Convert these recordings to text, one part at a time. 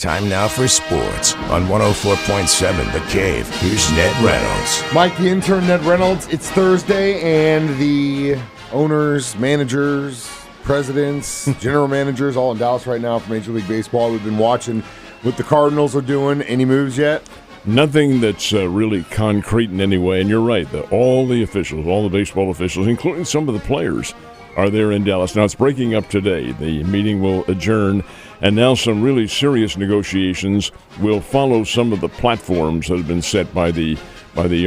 Time now for sports on 104.7 The Cave. Here's Ned Reynolds. Mike, the intern, Ned Reynolds. It's Thursday, and the owners, managers, presidents, general managers, all in Dallas right now for Major League Baseball. We've been watching what the Cardinals are doing. Any moves yet? Nothing that's really concrete in any way. And you're right. All the officials, all the baseball officials, including some of the players, are there in Dallas. Now, it's breaking up today. The meeting will adjourn, and now some really serious negotiations will follow some of the platforms that have been set by the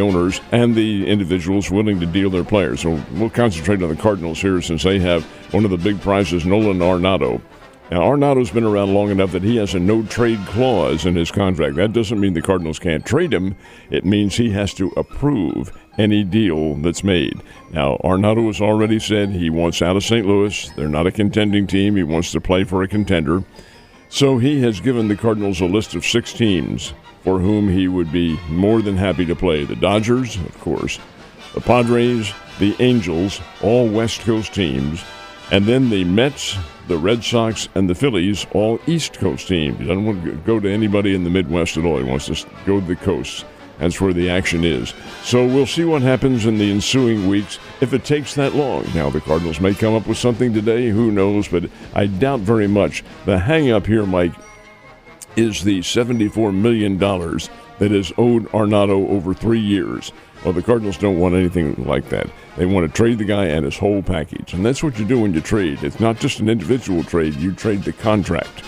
owners and the individuals willing to deal their players. So we'll concentrate on the Cardinals here since they have one of the big prizes, Nolan Arenado. Now, Arenado's been around long enough that he has a no-trade clause in his contract. That doesn't mean the Cardinals can't trade him. It means he has to approve any deal that's made. Now, Arenado has already said he wants out of St. Louis. They're not a contending team. He wants to play for a contender. So he has given the Cardinals a list of 6 teams for whom he would be more than happy to play. The Dodgers, of course, the Padres, the Angels, all West Coast teams, and then the Mets, the Red Sox, and the Phillies, all East Coast teams. He doesn't want to go to anybody in the Midwest at all. He wants to go to the coasts. That's where the action is. So we'll see what happens in the ensuing weeks if it takes that long. Now, the Cardinals may come up with something today. Who knows? But I doubt very much. The hang-up here, Mike, is the $74 million that is owed Arenado over 3 years. Well, the Cardinals don't want anything like that. They want to trade the guy and his whole package. And that's what you do when you trade. It's not just an individual trade. You trade the contract.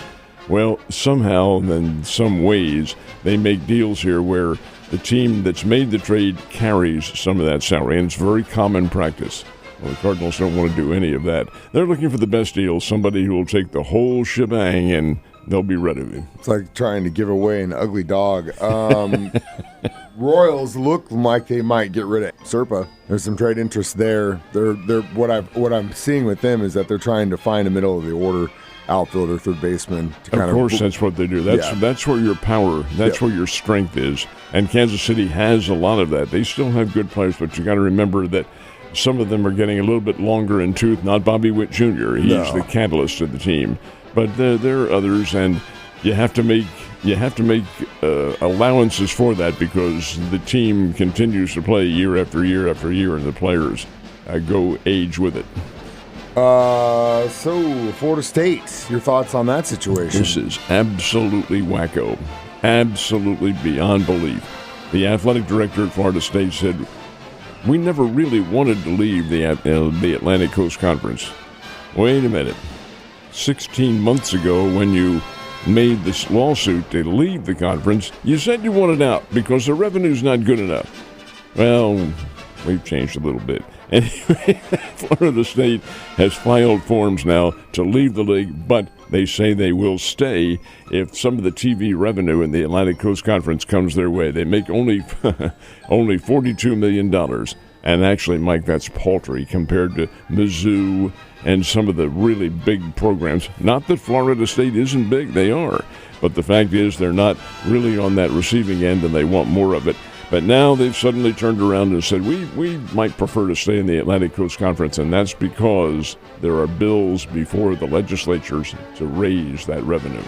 Well, somehow, in some ways, they make deals here where the team that's made the trade carries some of that salary, and it's very common practice. Well, the Cardinals don't want to do any of that. They're looking for the best deal, somebody who will take the whole shebang, and they'll be rid of him. It's like trying to give away an ugly dog. Royals look like they might get rid of Serpa. There's some trade interest there. They're what I'm seeing with them is that they're trying to find a middle of the order outfielder, third baseman. Of course, that's what they do. That's where your power, where your strength is. And Kansas City has a lot of that. They still have good players, but you got to remember that some of them are getting a little bit longer in tooth. Not Bobby Witt Jr. He's the catalyst of the team, but there are others, and you have to make allowances for that because the team continues to play year after year after year, and the players go age with it. So Florida State, your thoughts on that situation? This is absolutely wacko. Absolutely beyond belief. The athletic director at Florida State said, we never really wanted to leave the Atlantic Coast Conference. Wait a minute. 16 months ago when you made this lawsuit to leave the conference, you said you wanted out because the revenue's not good enough. Well, we've changed a little bit. Anyway, Florida State has filed forms now to leave the league, but they say they will stay if some of the TV revenue in the Atlantic Coast Conference comes their way. They make only $42 million. And actually, Mike, that's paltry compared to Mizzou and some of the really big programs. Not that Florida State isn't big, they are. But the fact is they're not really on that receiving end and they want more of it. But now they've suddenly turned around and said, we might prefer to stay in the Atlantic Coast Conference, and that's because there are bills before the legislatures to raise that revenue.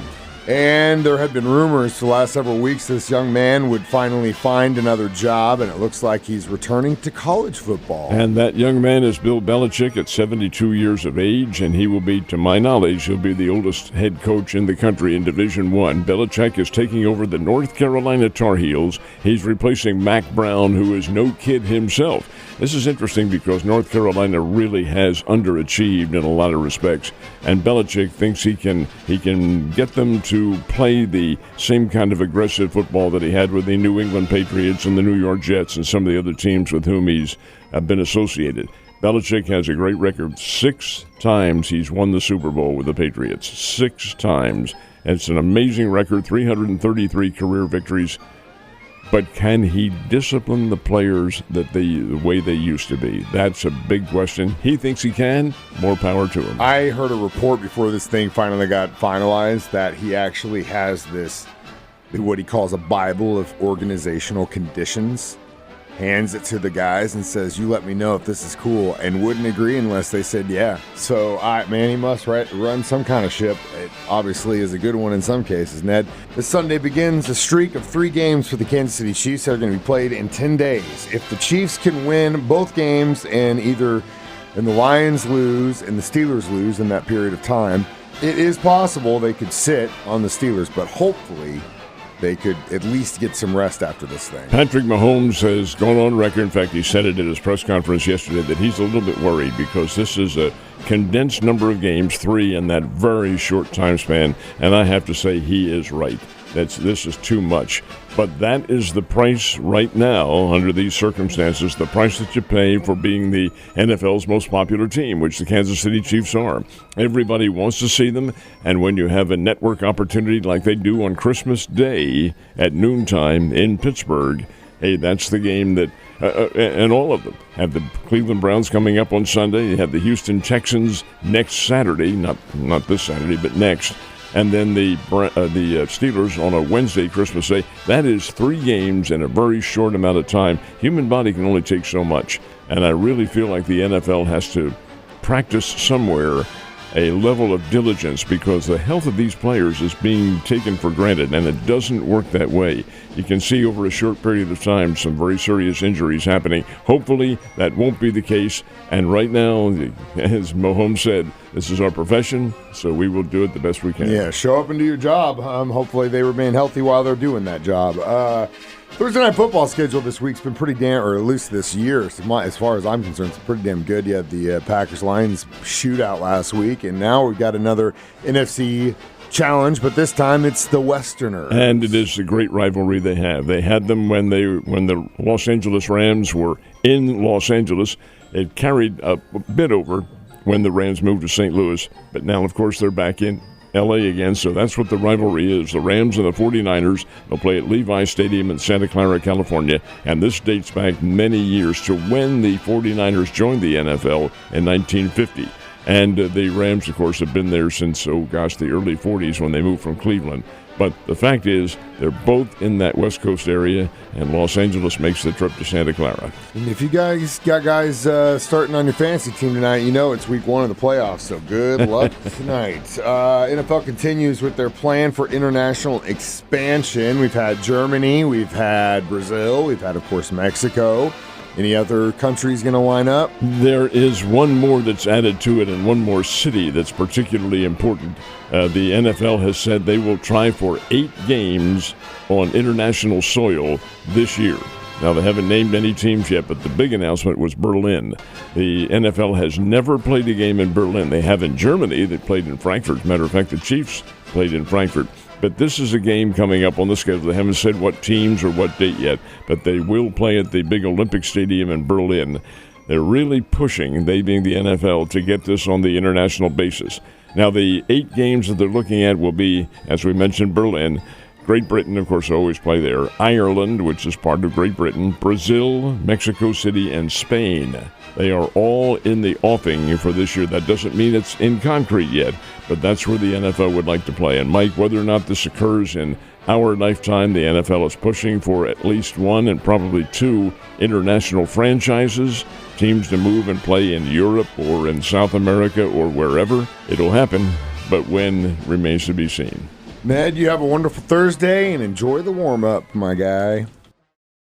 And there had been rumors for the last several weeks this young man would finally find another job, and it looks like he's returning to college football. And that young man is Bill Belichick at 72 years of age, and he will be, to my knowledge, he'll be the oldest head coach in the country in Division I. Belichick is taking over the North Carolina Tar Heels. He's replacing Mac Brown, who is no kid himself. This is interesting because North Carolina really has underachieved in a lot of respects, and Belichick thinks he can get them to play the same kind of aggressive football that he had with the New England Patriots and the New York Jets and some of the other teams with whom he's been associated. Belichick has a great record. 6 times he's won the Super Bowl with the Patriots. 6 times. It's an amazing record, 333 career victories. But can he discipline the players the way they used to be? That's a big question. He thinks he can. More power to him. I heard a report before this thing finally got finalized that he actually has this, what he calls a Bible of organizational conditions. hands it to the guys and says, "You let me know if this is cool," and wouldn't agree unless they said yeah. So, he must run some kind of ship. It obviously is a good one in some cases, Ned. This Sunday begins a streak of 3 games for the Kansas City Chiefs that are going to be played in 10 days. If the Chiefs can win both games and the Lions lose and the Steelers lose in that period of time, it is possible they could sit on the Steelers, but hopefully they could at least get some rest after this thing. Patrick Mahomes has gone on record. In fact, he said it at his press conference yesterday that he's a little bit worried because this is a condensed number of games, 3 in that very short time span, and I have to say he is right. This is too much. But that is the price right now, under these circumstances, the price that you pay for being the NFL's most popular team, which the Kansas City Chiefs are. Everybody wants to see them, and when you have a network opportunity like they do on Christmas Day at noontime in Pittsburgh, hey, that's the game that, and all of them, have the Cleveland Browns coming up on Sunday. You have the Houston Texans next Saturday, not this Saturday, but next. And then the Steelers on a Wednesday, Christmas Day. That is 3 games in a very short amount of time. Human body can only take so much. And I really feel like the NFL has to practice somewhere a level of diligence because the health of these players is being taken for granted, and it doesn't work that way. You can see over a short period of time some very serious injuries happening. Hopefully that won't be the case, and right now, as Mahomes said, this is our profession, so we will do it the best we can. Yeah, show up and do your job. Hopefully they remain healthy while they're doing that job. Thursday Night Football schedule this week's been pretty or at least this year, as far as I'm concerned, it's pretty damn good. You had the Packers-Lions shootout last week, and now we've got another NFC challenge, but this time it's the Westerners. And it is a great rivalry they have. They had them when the Los Angeles Rams were in Los Angeles. It carried a bit over when the Rams moved to St. Louis, but now, of course, they're back in L.A. again, so that's what the rivalry is. The Rams and the 49ers, they'll play at Levi Stadium in Santa Clara, California, and this dates back many years to when the 49ers joined the NFL in 1950. And the Rams, of course, have been there since, the early 40s when they moved from Cleveland. But the fact is, they're both in that West Coast area, and Los Angeles makes the trip to Santa Clara. And if you guys got guys starting on your fantasy team tonight, you know it's week 1 of the playoffs, so good luck tonight. NFL continues with their plan for international expansion. We've had Germany, we've had Brazil, we've had, of course, Mexico. Any other countries going to line up? There is one more that's added to it and one more city that's particularly important. The NFL has said they will try for 8 games on international soil this year. Now, they haven't named any teams yet, but the big announcement was Berlin. The NFL has never played a game in Berlin. They have in Germany. They played in Frankfurt. As a matter of fact, the Chiefs played in Frankfurt. But this is a game coming up on the schedule. They haven't said what teams or what date yet, but they will play at the big Olympic Stadium in Berlin. They're really pushing, they being the NFL, to get this on the international basis. Now, the 8 games that they're looking at will be, as we mentioned, Berlin. Great Britain, of course, always play there. Ireland, which is part of Great Britain. Brazil, Mexico City, and Spain. They are all in the offing for this year. That doesn't mean it's in concrete yet, but that's where the NFL would like to play. And, Mike, whether or not this occurs in our lifetime, the NFL is pushing for at least 1 and probably 2 international franchises, teams to move and play in Europe or in South America or wherever. It'll happen, but when remains to be seen. Ned, you have a wonderful Thursday and enjoy the warm-up, my guy.